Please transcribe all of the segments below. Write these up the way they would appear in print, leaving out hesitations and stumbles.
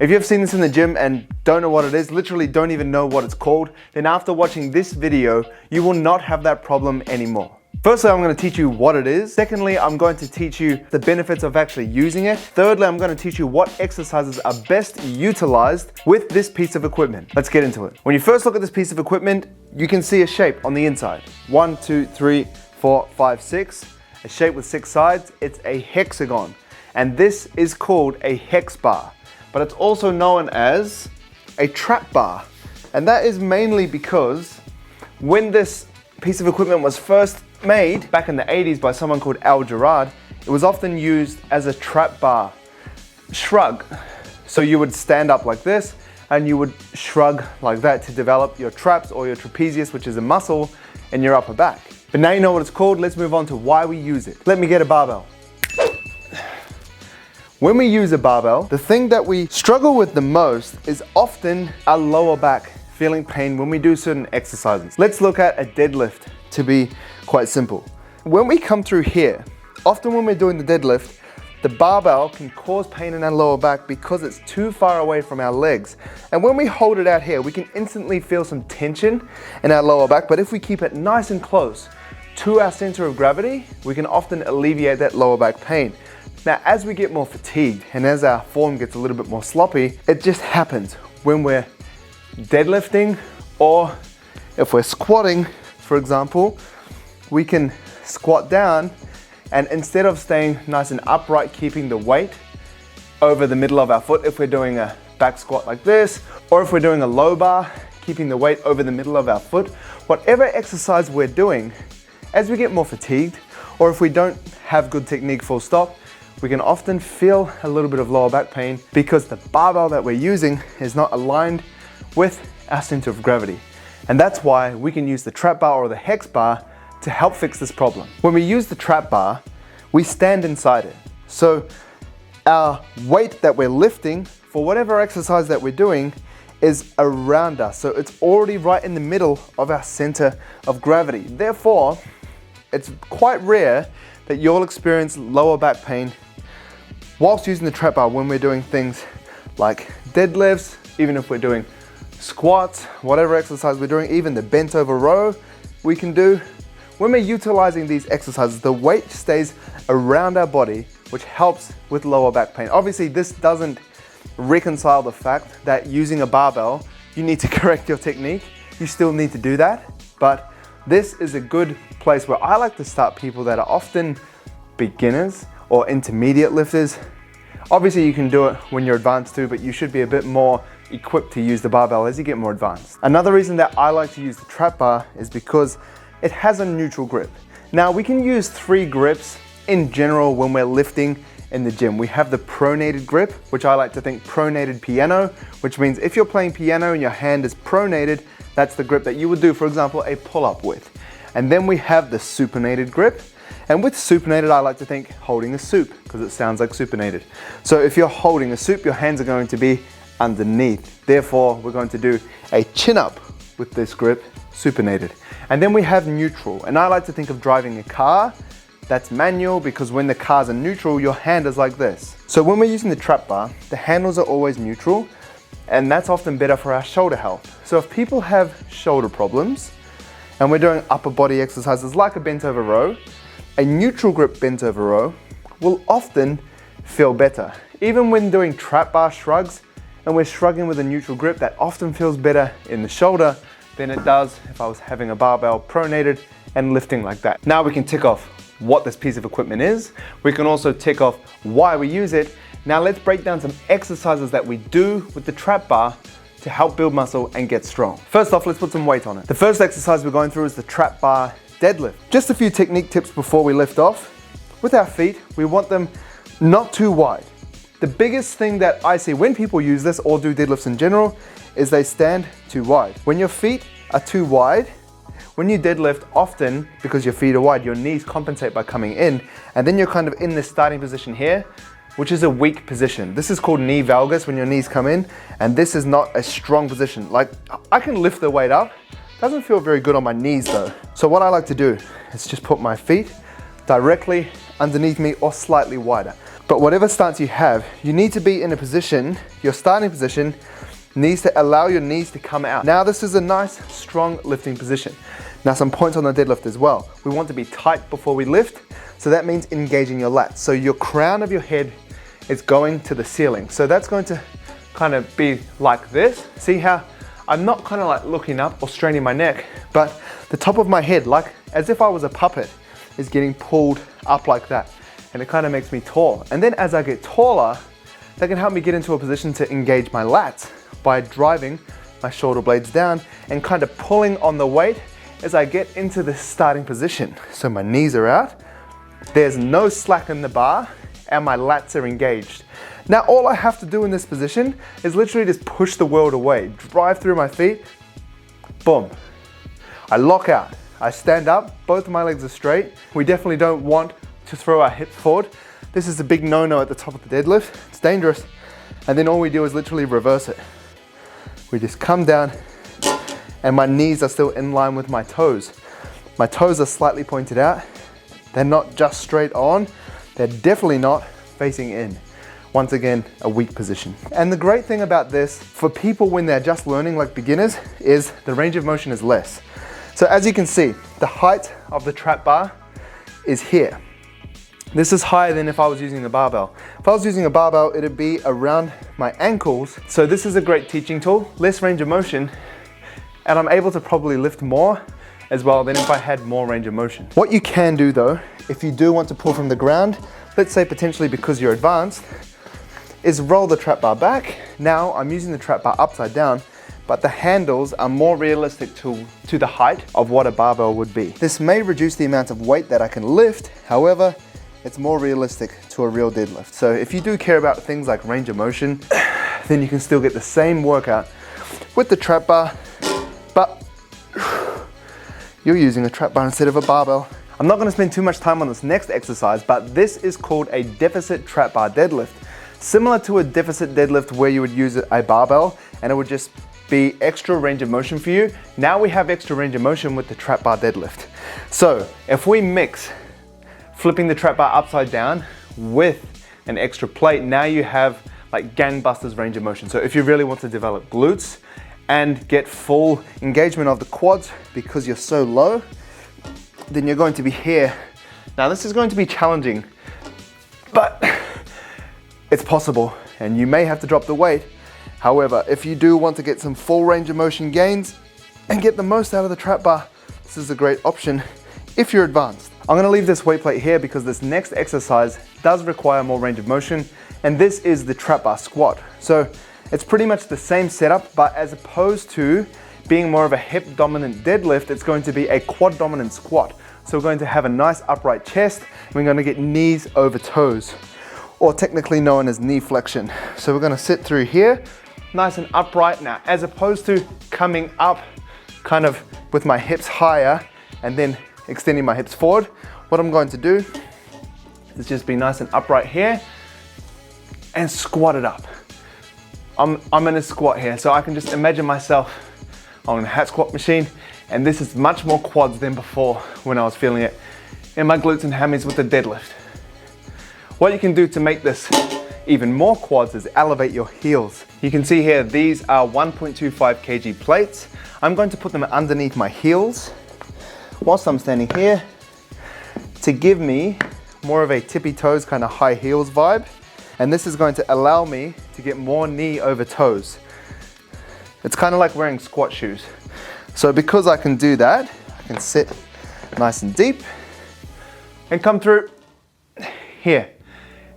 If you've seen this in the gym and don't know what it is, literally don't even know what it's called, then after watching this video, you will not have that problem anymore. Firstly, I'm going to teach you what it is. Secondly, I'm going to teach you the benefits of actually using it. Thirdly, I'm going to teach you what exercises are best utilized with this piece of equipment. Let's get into it. When you first look at this piece of equipment, you can see a shape on the inside. 1, 2, 3, 4, 5, 6. A shape with 6 sides. It's a hexagon. And this is called a hex bar. But it's also known as a trap bar. And that is mainly because when this piece of equipment was first made back in the 80s by someone called Al Gerard, it was often used as a trap bar shrug. So you would stand up like this and you would shrug like that to develop your traps or your trapezius, which is a muscle in your upper back. But now you know what it's called, let's move on to why we use it. Let me get a barbell. When we use a barbell, the thing that we struggle with the most is often our lower back feeling pain when we do certain exercises. Let's look at a deadlift to be quite simple. When we come through here, often when we're doing the deadlift, the barbell can cause pain in our lower back because it's too far away from our legs. And when we hold it out here, we can instantly feel some tension in our lower back, but if we keep it nice and close to our center of gravity, we can often alleviate that lower back pain. Now, as we get more fatigued and as our form gets a little bit more sloppy, it just happens when we're deadlifting or if we're squatting, for example, we can squat down and instead of staying nice and upright, keeping the weight over the middle of our foot, if we're doing a back squat like this, or if we're doing a low bar, keeping the weight over the middle of our foot, whatever exercise we're doing, as we get more fatigued, or if we don't have good technique full stop, we can often feel a little bit of lower back pain because the barbell that we're using is not aligned with our center of gravity. And that's why we can use the trap bar or the hex bar to help fix this problem. When we use the trap bar, we stand inside it. So our weight that we're lifting for whatever exercise that we're doing is around us. So it's already right in the middle of our center of gravity. Therefore, it's quite rare that you'll experience lower back pain whilst using the trap bar when we're doing things like deadlifts, even if we're doing squats, whatever exercise we're doing, even the bent over row we can do. When we're utilizing these exercises, the weight stays around our body, which helps with lower back pain. Obviously, this doesn't reconcile the fact that using a barbell, you need to correct your technique. You still need to do that, but this is a good place where I like to start people that are often beginners or intermediate lifters. Obviously you can do it when you're advanced too, but you should be a bit more equipped to use the barbell as you get more advanced. Another reason that I like to use the trap bar is because it has a neutral grip. Now we can use 3 grips in general when we're lifting in the gym. We have the pronated grip, which I like to think pronated piano, which means if you're playing piano and your hand is pronated, that's the grip that you would do, for example, a pull-up with. And then we have the supinated grip. And with supinated, I like to think holding a soup because it sounds like supinated. So if you're holding a soup, your hands are going to be underneath. Therefore, we're going to do a chin up with this grip, supinated. And then we have neutral. And I like to think of driving a car. That's manual because when the cars are neutral, your hand is like this. So when we're using the trap bar, the handles are always neutral, and that's often better for our shoulder health. So if people have shoulder problems and we're doing upper body exercises like a bent over row, a neutral grip bent over row will often feel better. Even when doing trap bar shrugs and we're shrugging with a neutral grip, that often feels better in the shoulder than it does if I was having a barbell pronated and lifting like that. Now we can tick off what this piece of equipment is. We can also tick off why we use it. Now let's break down some exercises that we do with the trap bar to help build muscle and get strong. First off, let's put some weight on it. The first exercise we're going through is the trap bar deadlift. Just a few technique tips before we lift off. With our feet, we want them not too wide. The biggest thing that I see when people use this or do deadlifts in general is they stand too wide. When your feet are too wide, when you deadlift, often because your feet are wide, your knees compensate by coming in, and then you're kind of in this starting position here, which is a weak position. This is called knee valgus when your knees come in, and this is not a strong position. Like, I can lift the weight up, doesn't feel very good on my knees though. So what I like to do is just put my feet directly underneath me or slightly wider. But whatever stance you have, you need to be in a position, your starting position needs to allow your knees to come out. Now this is a nice, strong lifting position. Now some points on the deadlift as well. We want to be tight before we lift, so that means engaging your lats. So your crown of your head is going to the ceiling. So that's going to kind of be like this. See how I'm not kind of like looking up or straining my neck, but the top of my head, like as if I was a puppet, is getting pulled up like that. And it kind of makes me tall. And then as I get taller, that can help me get into a position to engage my lats by driving my shoulder blades down and kind of pulling on the weight as I get into the starting position. So my knees are out, there's no slack in the bar, and my lats are engaged. Now all I have to do in this position is literally just push the world away, drive through my feet, boom. I lock out, I stand up, both of my legs are straight. We definitely don't want to throw our hips forward. This is a big no-no at the top of the deadlift, it's dangerous. And then all we do is literally reverse it. We just come down and my knees are still in line with my toes. My toes are slightly pointed out. They're not just straight on, they're definitely not facing in. Once again, a weak position. And the great thing about this, for people when they're just learning like beginners, is the range of motion is less. So as you can see, the height of the trap bar is here. This is higher than if I was using a barbell. If I was using a barbell, it'd be around my ankles. So this is a great teaching tool, less range of motion, and I'm able to probably lift more as well than if I had more range of motion. What you can do though, if you do want to pull from the ground, let's say potentially because you're advanced, is roll the trap bar back. Now I'm using the trap bar upside down, but the handles are more realistic to the height of what a barbell would be. This may reduce the amount of weight that I can lift, however, it's more realistic to a real deadlift. So if you do care about things like range of motion, then you can still get the same workout with the trap bar, but you're using a trap bar instead of a barbell. I'm not gonna spend too much time on this next exercise, but this is called a deficit trap bar deadlift. Similar to a deficit deadlift where you would use a barbell and it would just be extra range of motion for you. Now we have extra range of motion with the trap bar deadlift. So if we mix flipping the trap bar upside down with an extra plate, now you have like gangbusters range of motion. So if you really want to develop glutes and get full engagement of the quads because you're so low, then you're going to be here. Now this is going to be challenging, but it's possible and you may have to drop the weight. However, if you do want to get some full range of motion gains and get the most out of the trap bar, this is a great option if you're advanced. I'm gonna leave this weight plate here because this next exercise does require more range of motion, and this is the trap bar squat. So it's pretty much the same setup, but as opposed to being more of a hip dominant deadlift, it's going to be a quad dominant squat. So we're going to have a nice upright chest, and we're gonna get knees over toes, or technically known as knee flexion. So we're gonna sit through here, nice and upright. Now, as opposed to coming up kind of with my hips higher and then extending my hips forward, what I'm going to do is just be nice and upright here and squat it up. I'm in a squat here, so I can just imagine myself on a hat squat machine, and this is much more quads than before when I was feeling it in my glutes and hammies with the deadlift. What you can do to make this even more quads is elevate your heels. You can see here, these are 1.25 kg plates. I'm going to put them underneath my heels whilst I'm standing here to give me more of a tippy toes kind of high heels vibe. And this is going to allow me to get more knee over toes. It's kind of like wearing squat shoes. So because I can do that, I can sit nice and deep and come through here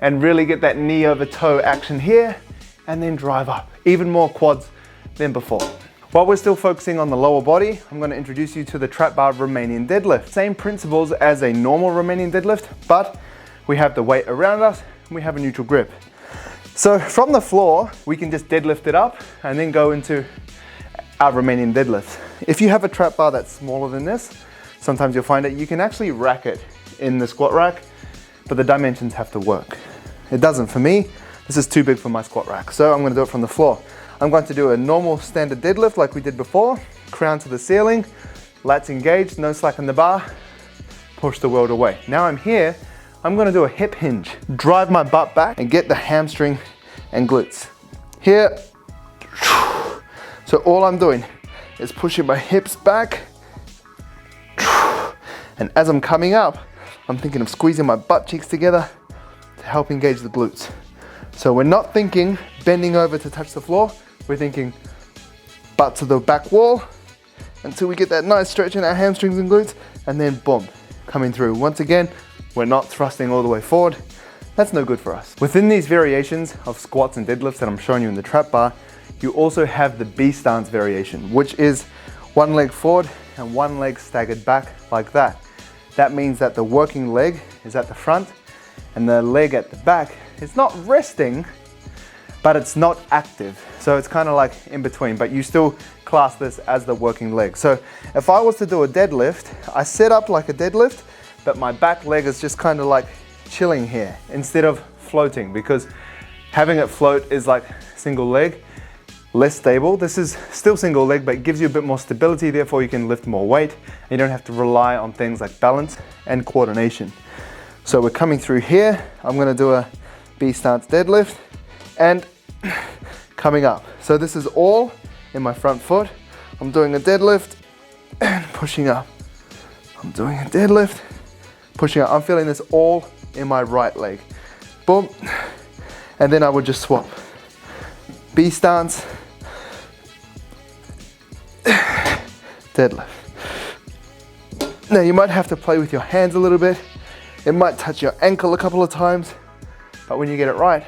and really get that knee over toe action here and then drive up. Even more quads than before. While we're still focusing on the lower body, I'm going to introduce you to the trap bar Romanian deadlift. Same principles as a normal Romanian deadlift, but we have the weight around us and we have a neutral grip. So from the floor, we can just deadlift it up and then go into our Romanian deadlift. If you have a trap bar that's smaller than this, sometimes you'll find that you can actually rack it in the squat rack, but the dimensions have to work. It doesn't for me. This is too big for my squat rack, so I'm going to do it from the floor. I'm going to do a normal standard deadlift like we did before, crown to the ceiling, lats engaged, no slack in the bar, push the world away. Now I'm here I'm gonna do a hip hinge. Drive my butt back and get the hamstring and glutes. Here. So all I'm doing is pushing my hips back. And as I'm coming up, I'm thinking of squeezing my butt cheeks together to help engage the glutes. So we're not thinking bending over to touch the floor. We're thinking butt to the back wall until we get that nice stretch in our hamstrings and glutes, and then boom, coming through. Once again, we're not thrusting all the way forward. That's no good for us. Within these variations of squats and deadlifts that I'm showing you in the trap bar, you also have the B stance variation, which is one leg forward and one leg staggered back like that. That means that the working leg is at the front and the leg at the back is not resting, but it's not active. So it's kind of like in between, but you still class this as the working leg. So if I was to do a deadlift, I set up like a deadlift, but my back leg is just kind of like chilling here instead of floating, because having it float is like single leg, less stable. This is still single leg, but it gives you a bit more stability, therefore you can lift more weight and you don't have to rely on things like balance and coordination. So we're coming through here. I'm gonna do a B stance deadlift and coming up. So this is all in my front foot. I'm doing a deadlift and pushing up. I'm doing a deadlift, pushing up. I'm feeling this all in my right leg. Boom. And then I would just swap. B stance, deadlift. Now you might have to play with your hands a little bit. It might touch your ankle a couple of times, but when you get it right,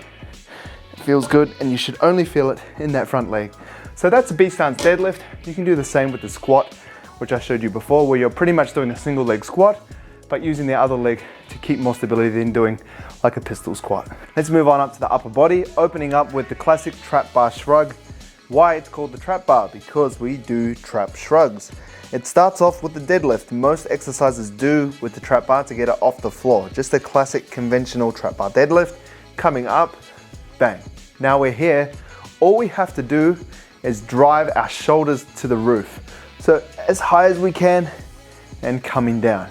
it feels good, and you should only feel it in that front leg. So that's a B stance deadlift. You can do the same with the squat, which I showed you before, where you're pretty much doing a single leg squat, but using the other leg to keep more stability than doing like a pistol squat. Let's move on up to the upper body, opening up with the classic trap bar shrug. Why it's called the trap bar? Because we do trap shrugs. It starts off with the deadlift. Most exercises do with the trap bar to get it off the floor. Just a classic conventional trap bar deadlift. Coming up, bang. Now we're here. All we have to do is drive our shoulders to the roof. So as high as we can and coming down.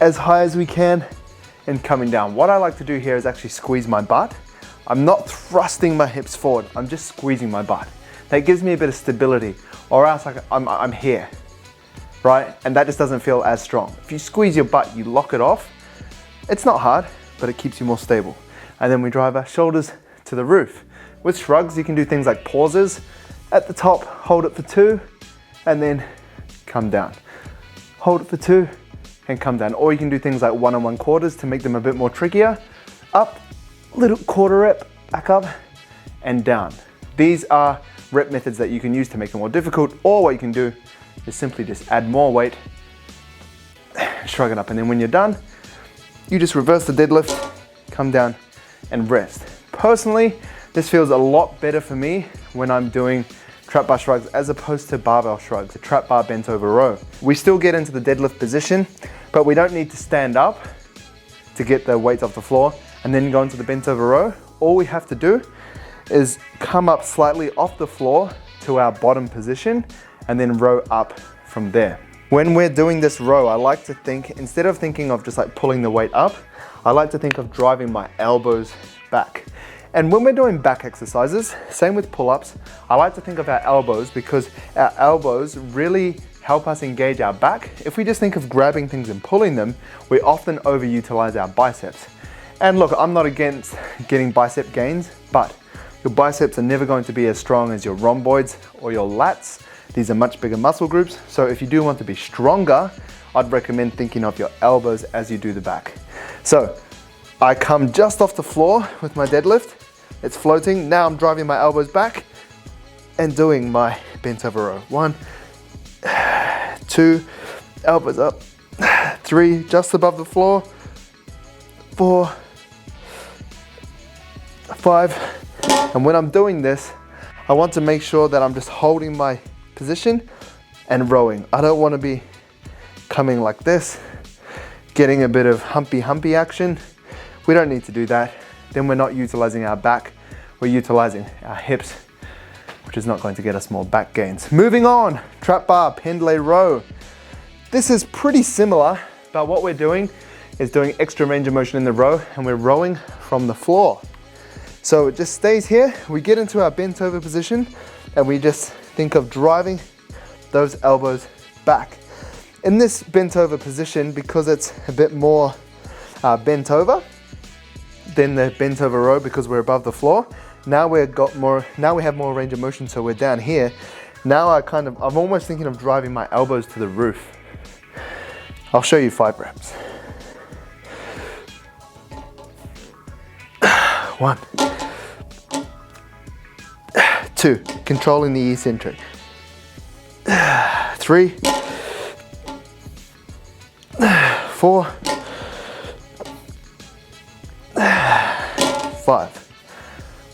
As high as we can and coming down. What I like to do here is actually squeeze my butt. I'm not thrusting my hips forward, I'm just squeezing my butt. That gives me a bit of stability, or else I'm here, right? And that just doesn't feel as strong. If you squeeze your butt, you lock it off. It's not hard, but it keeps you more stable. And then we drive our shoulders to the roof. With shrugs, you can do things like pauses. At the top, hold it for 2, and then come down. Hold it for 2, and come down. Or you can do things like 1 and 1/4 to make them a bit more trickier. Up, little quarter rep, back up, and down. These are rep methods that you can use to make them more difficult, or what you can do is simply just add more weight, shrug it up, and then when you're done, you just reverse the deadlift, come down, and rest. Personally, this feels a lot better for me when I'm doing trap bar shrugs as opposed to barbell shrugs, the trap bar bent over row. We still get into the deadlift position, but we don't need to stand up to get the weights off the floor and then go into the bent over row. All we have to do is come up slightly off the floor to our bottom position and then row up from there. When we're doing this row, I like to think, instead of thinking of just like pulling the weight up, I like to think of driving my elbows back. And when we're doing back exercises, same with pull-ups, I like to think of our elbows because our elbows really help us engage our back. If we just think of grabbing things and pulling them, we often overutilize our biceps. And look, I'm not against getting bicep gains, but your biceps are never going to be as strong as your rhomboids or your lats. These are much bigger muscle groups. So if you do want to be stronger, I'd recommend thinking of your elbows as you do the back. So I come just off the floor with my deadlift. It's floating. Now I'm driving my elbows back and doing my bent over row. 1, 2, elbows up. 3, just above the floor. 4, 5. And when I'm doing this, I want to make sure that I'm just holding my position and rowing. I don't want to be coming like this, getting a bit of humpy action. We don't need to do that. Then we're not utilizing our back, we're utilizing our hips, which is not going to get us more back gains. Moving on, trap bar, pendlay row. This is pretty similar, but what we're doing is doing extra range of motion in the row, and we're rowing from the floor. So it just stays here. We get into our bent over position and we just think of driving those elbows back. In this bent over position, because it's a bit more bent over than the bent over row because we're above the floor, now we have more range of motion, so we're down here. Now I'm almost thinking of driving my elbows to the roof. I'll show you 5 reps. 1, 2, controlling the eccentric. 3, 4, 5.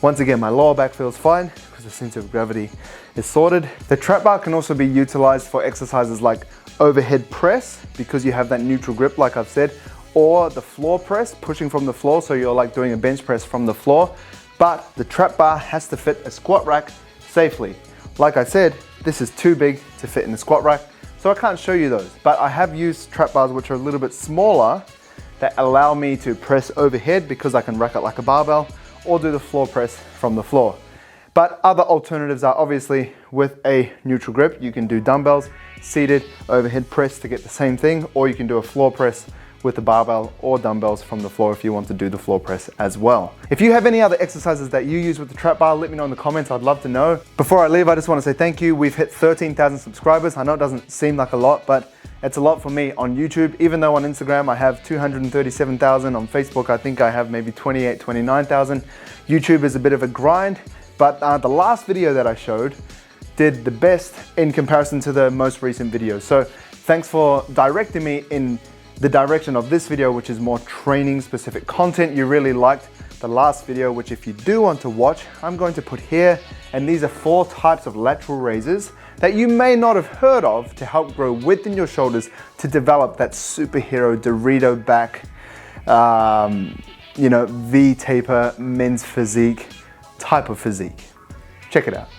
Once again, my lower back feels fine because the center of gravity is sorted. The trap bar can also be utilized for exercises like overhead press, because you have that neutral grip like I've said, or the floor press, pushing from the floor, so you're like doing a bench press from the floor. But the trap bar has to fit a squat rack safely. Like I said, this is too big to fit in the squat rack, so I can't show you those. But I have used trap bars which are a little bit smaller that allow me to press overhead because I can rack it like a barbell, or do the floor press from the floor. But other alternatives are obviously with a neutral grip. You can do dumbbells, seated, overhead press to get the same thing, or you can do a floor press with a barbell or dumbbells from the floor if you want to do the floor press as well. If you have any other exercises that you use with the trap bar, let me know in the comments, I'd love to know. Before I leave, I just want to say thank you. We've hit 13,000 subscribers. I know it doesn't seem like a lot, but it's a lot for me on YouTube, even though on Instagram I have 237,000, on Facebook I think I have maybe 28, 29,000. YouTube is a bit of a grind, but the last video that I showed did the best in comparison to the most recent videos. So thanks for directing me in the direction of this video, which is more training specific content. You really liked the last video, which if you do want to watch, I'm going to put here. And these are 4 types of lateral raises that you may not have heard of to help grow width in your shoulders to develop that superhero Dorito back, V-taper, men's physique type of physique. Check it out.